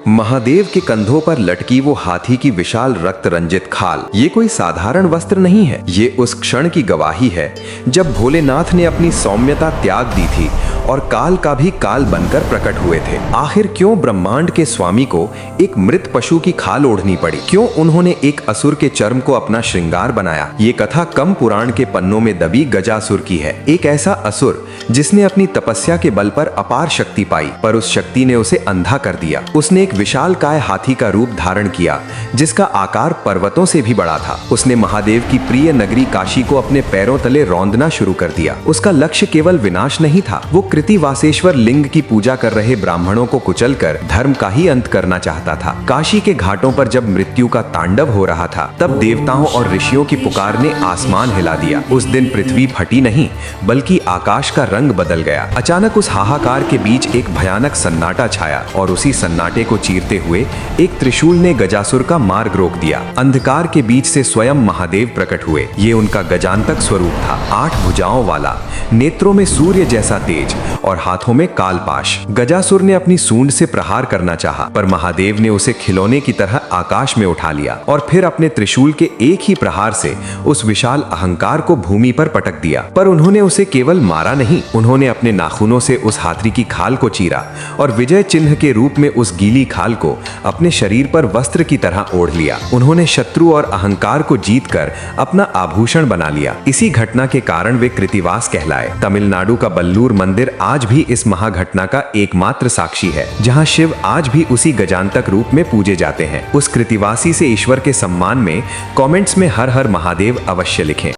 महादेव के कंधों पर लटकी वो हाथी की विशाल रक्त रंजित खाल ये कोई साधारण वस्त्र नहीं है। ये उस क्षण की गवाही है जब भोलेनाथ ने अपनी सौम्यता त्याग दी थी और काल का भी काल बनकर प्रकट हुए थे। आखिर क्यों ब्रह्मांड के स्वामी को एक मृत पशु की खाल ओढ़नी पड़ी? क्यों उन्होंने एक असुर के चर्म को अपना श्रृंगार बनाया? ये कथा कम पुराण के पन्नों में दबी गजासुर की है। एक ऐसा असुर जिसने अपनी तपस्या के बल पर अपार शक्ति पाई, पर उस शक्ति ने उसे अंधा कर दिया। उसने एक विशालकाय हाथी का रूप धारण किया जिसका आकार पर्वतों से भी बड़ा था। उसने महादेव की प्रिय नगरी काशी को अपने पैरों तले रौंदना शुरू कर दिया। उसका लक्ष्य केवल विनाश नहीं था, वो कृतिवासेश्वर लिंग की पूजा कर रहे ब्राह्मणों को कुचलकर धर्म का ही अंत करना चाहता था। काशी के घाटों पर जब मृत्यु का तांडव हो रहा था, तब देवताओं और ऋषियों की पुकार ने आसमान हिला दिया। उस दिन पृथ्वी फटी नहीं, बल्कि आकाश का रंग बदल गया। अचानक उस हाहाकार के बीच एक भयानक सन्नाटा छाया और उसी सन्नाटे को चीरते हुए एक त्रिशूल ने गजासुर का मार्ग रोक दिया। अंधकार के बीच से स्वयं महादेव प्रकट हुए। ये उनका गजांतक स्वरूप था, 8 भुजाओं वाला, नेत्रों में सूर्य जैसा तेज और हाथों में कालपाश। गजासुर ने अपनी सूंड से प्रहार करना चाहा, पर महादेव ने उसे खिलौने की तरह आकाश में उठा लिया और फिर अपने त्रिशूल के एक ही प्रहार से उस विशाल अहंकार को भूमि पर पटक दिया। पर उन्होंने उसे केवल मारा नहीं, उन्होंने अपने नाखूनों से उस हाथी की खाल को चीरा और विजय चिन्ह के रूप में उस गीली खाल को अपने शरीर पर वस्त्र की तरह ओढ़ लिया। उन्होंने शत्रु और अहंकार को जीतकर अपना आभूषण बना लिया। इसी घटना के कारण वे कृतिवास कहलाए। तमिलनाडु का बल्लूर मंदिर आज भी इस महाघटना का एकमात्र साक्षी है, जहां शिव आज भी उसी गजांतक रूप में पूजे जाते हैं। उस कृतिवासी से ईश्वर के सम्मान में कमेंट्स में हर हर महादेव अवश्य लिखें।